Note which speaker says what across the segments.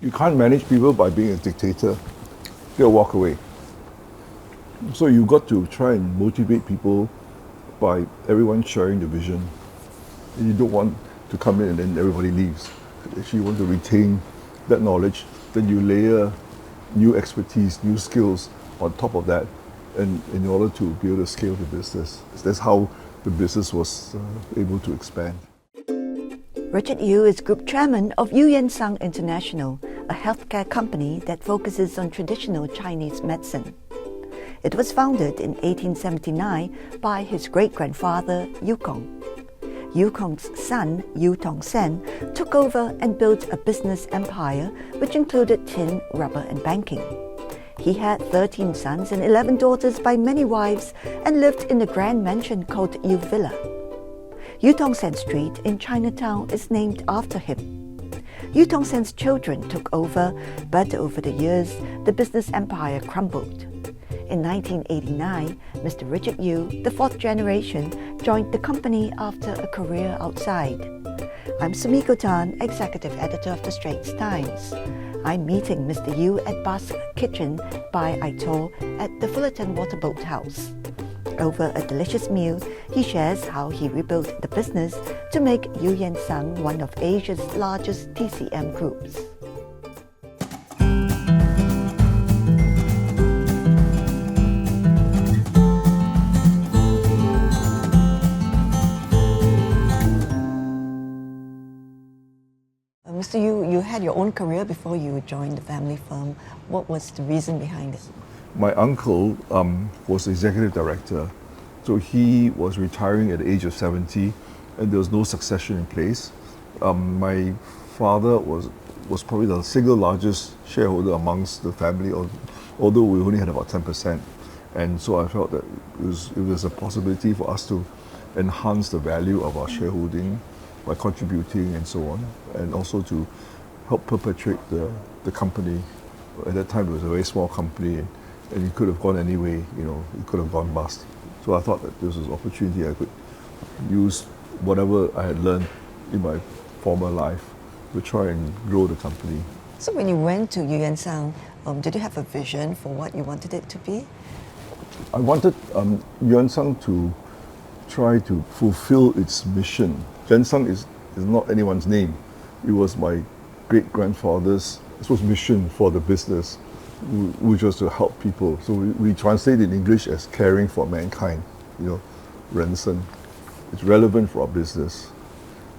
Speaker 1: You can't manage people by being a dictator. They'll walk away. So you got to try and motivate people by everyone sharing the vision. And you don't want to come in and then everybody leaves. If you want to retain that knowledge, then you layer new expertise, new skills on top of that, and in order to be able to scale the business. That's how the business was able to expand.
Speaker 2: Richard Yu is Group Chairman of Eu Yan Sang International, a healthcare company that focuses on traditional Chinese medicine. It was founded in 1879 by his great-grandfather, Yu Kong. Yu Kong's son, Yu Tongsen, took over and built a business empire which included tin, rubber and banking. He had 13 sons and 11 daughters by many wives and lived in a grand mansion called Yu Villa. Yu Tongsen Street in Chinatown is named after him. Yu Tongsen's children took over, but over the years, the business empire crumbled. In 1989, Mr. Richard Yu, the fourth generation, joined the company after a career outside. I'm Sumiko, Executive Editor of the Straits Times. I'm meeting Mr. Yu at Basque Kitchen by Aitor at the Fullerton Waterboat House. Over a delicious meal, he shares how he rebuilt the business to make Eu Yan Sang one of Asia's largest TCM groups. Mr. Yu, you had your own career before you joined the family firm. What was the reason behind it?
Speaker 1: My uncle was the executive director, so he was retiring at the age of 70 and there was no succession in place. My father was probably the single largest shareholder amongst the family, although we only had about 10%. And so I felt that it was a possibility for us to enhance the value of our shareholding by contributing and so on, and also to help perpetuate the company. At that time it was a very small company and it could have gone any way, it could have gone bust. So I thought that this was an opportunity I could use whatever I had learned in my former life to try and grow the company.
Speaker 2: So when you went to Eu Yan Sang, did you have a vision for what you wanted it to be?
Speaker 1: I wanted Eu Yan Sang to try to fulfill its mission. Yan Sang is not anyone's name. It was my great-grandfather's mission for the business, which was to help people. So we translate in English as caring for mankind, Ren Sen. It's relevant for our business.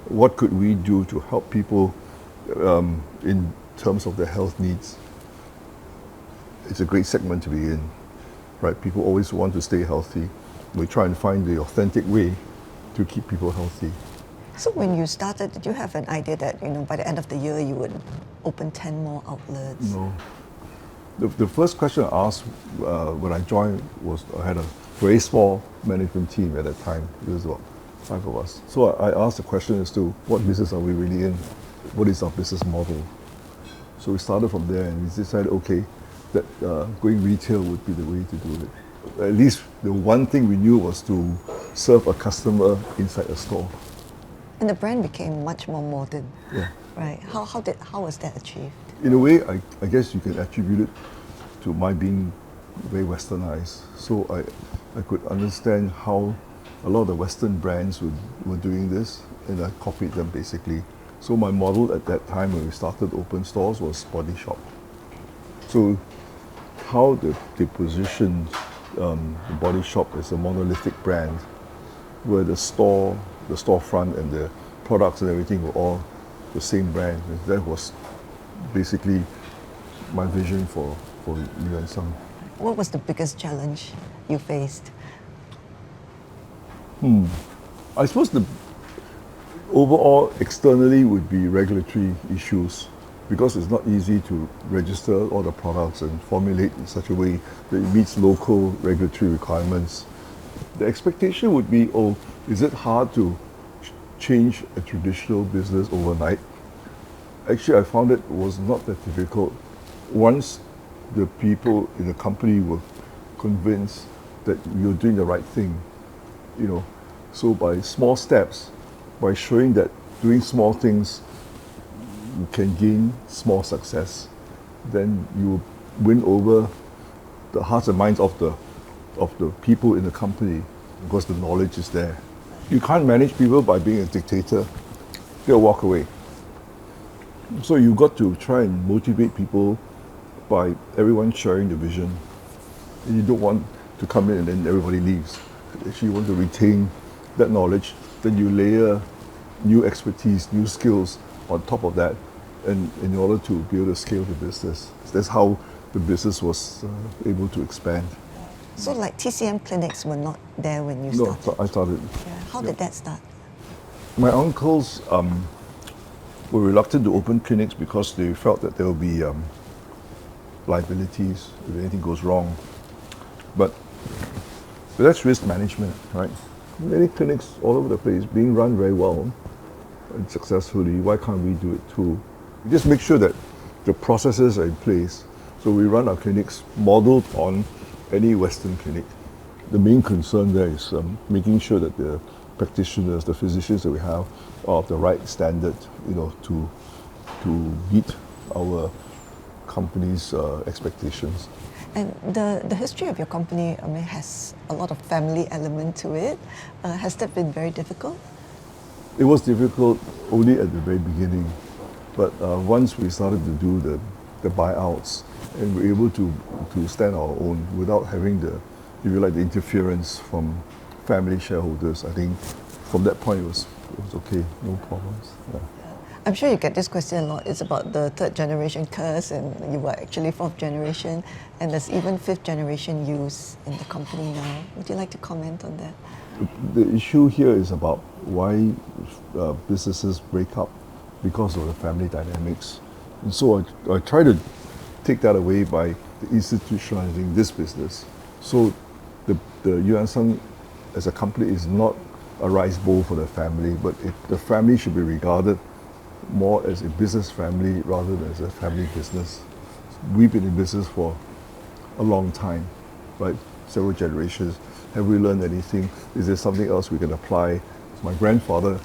Speaker 1: What could we do to help people in terms of their health needs? It's a great segment to be in, right? People always want to stay healthy. We try and find the authentic way to keep people healthy.
Speaker 2: So when you started, did you have an idea that by the end of the year you would open 10 more outlets?
Speaker 1: No. The first question I asked when I joined was, I had a very small management team at that time. There was about 5 of us. So I asked the question as to what business are we really in? What is our business model? So we started from there and we decided, okay, that going retail would be the way to do it. At least the one thing we knew was to serve a customer inside a store.
Speaker 2: And the brand became much more modern.
Speaker 1: Yeah.
Speaker 2: Right. How was that achieved?
Speaker 1: In a way, I guess you can attribute it to my being very westernized. So I could understand how a lot of the Western brands were doing this, and I copied them basically. So my model at that time when we started open stores was Body Shop. So how they positioned the Body Shop as a monolithic brand, where the storefront and the products and everything were all the same brand. And that was basically my vision for Eu Yan Sang.
Speaker 2: What was the biggest challenge you faced?
Speaker 1: I suppose the overall externally would be regulatory issues, because it's not easy to register all the products and formulate in such a way that it meets local regulatory requirements. The expectation would be, is it hard to change a traditional business overnight? Actually, I found it was not that difficult. Once the people in the company were convinced that you're doing the right thing, so by small steps, by showing that doing small things you can gain small success, then you win over the hearts and minds of the people in the company because the knowledge is there. You can't manage people by being a dictator. They'll walk away. So you've got to try and motivate people by everyone sharing the vision. You don't want to come in and then everybody leaves. If you want to retain that knowledge, then you layer new expertise, new skills on top of that, and in order to be able to scale the business. That's how the business was able to expand.
Speaker 2: So like TCM clinics were not there when you started?
Speaker 1: No, I started.
Speaker 2: Yeah. How did that start?
Speaker 1: My uncles were reluctant to open clinics because they felt that there will be liabilities if anything goes wrong. But that's risk management, right? Many clinics all over the place being run very well and successfully. Why can't we do it too? We just make sure that the processes are in place. So we run our clinics modeled on any Western clinic. The main concern there is making sure that the practitioners, the physicians that we have, are of the right standard, to meet our company's expectations.
Speaker 2: And the history of your company, has a lot of family element to it. Has that been very difficult?
Speaker 1: It was difficult only at the very beginning, but once we started to do the buyouts and we're able to stand our own without having the interference from family shareholders, I think from that point it was okay, no problems. Yeah.
Speaker 2: I'm sure you get this question a lot. It's about the third generation curse, and you were actually fourth generation, and there's even fifth generation use in the company now. Would you like to comment on that?
Speaker 1: The issue here is about why businesses break up because of the family dynamics. And so I try to take that away by institutionalizing this business. So the Yuan Sang as a company is not a rice bowl for the family, but the family should be regarded more as a business family rather than as a family business. We've been in business for a long time, right? Several generations. Have we learned anything? Is there something else we can apply? My grandfather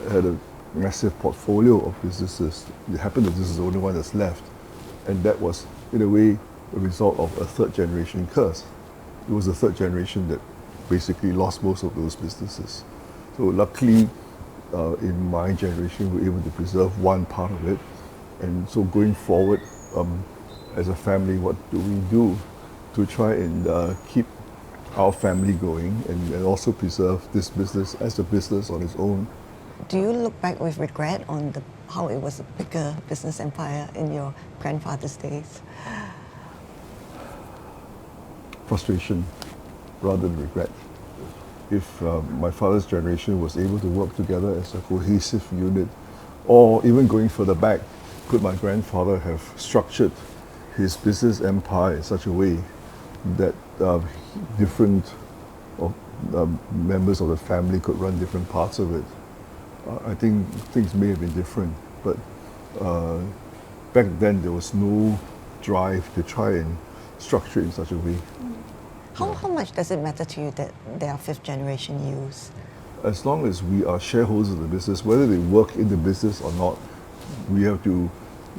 Speaker 1: had a massive portfolio of businesses. It happened that this is the only one that's left. And that was, in a way, a result of a third generation curse. It was the third generation that basically lost most of those businesses. So luckily, in my generation, we were able to preserve one part of it. And so going forward, as a family, what do we do to try and keep our family going and also preserve this business as a business on its own?
Speaker 2: Do you look back with regret on how it was a bigger business empire in your grandfather's days?
Speaker 1: Frustration rather than regret. If my father's generation was able to work together as a cohesive unit, or even going further back, could my grandfather have structured his business empire in such a way that different members of the family could run different parts of it? I think things may have been different, but back then there was no drive to try and structure it in such a way.
Speaker 2: How much does it matter to you that they are fifth generation use?
Speaker 1: As long as we are shareholders of the business, whether they work in the business or not, we have to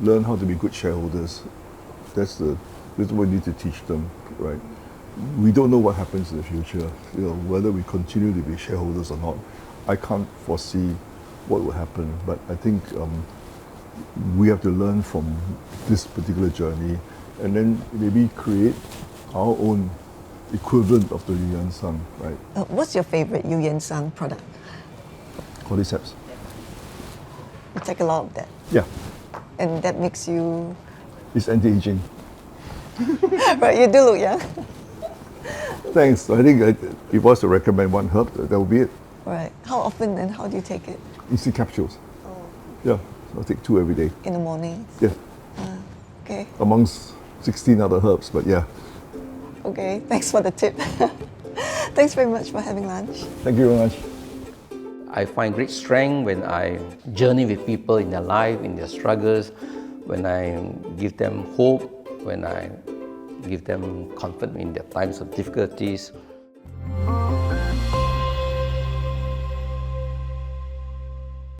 Speaker 1: learn how to be good shareholders. That's what we need to teach them, right? We don't know what happens in the future, whether we continue to be shareholders or not. I can't foresee what will happen, but I think we have to learn from this particular journey and then maybe create our own equivalent of the Yuan Sang, right?
Speaker 2: What's your favorite Yuan Sang product?
Speaker 1: Cordyceps.
Speaker 2: You take a lot of that.
Speaker 1: Yeah.
Speaker 2: And that makes you...
Speaker 1: It's anti-aging.
Speaker 2: Right, you do look young.
Speaker 1: Thanks. I think if I was to recommend one herb, that would be it.
Speaker 2: Right. How often and how do you take it?
Speaker 1: Instant capsules.
Speaker 2: Oh.
Speaker 1: Yeah, I'll take 2 every day.
Speaker 2: In the morning?
Speaker 1: Yeah.
Speaker 2: Okay.
Speaker 1: Amongst 16 other herbs, but yeah.
Speaker 2: Okay, thanks for the tip. Thanks very much for having lunch.
Speaker 1: Thank you very much.
Speaker 3: I find great strength when I journey with people in their life, in their struggles, when I give them hope, when I give them comfort in their times of difficulties.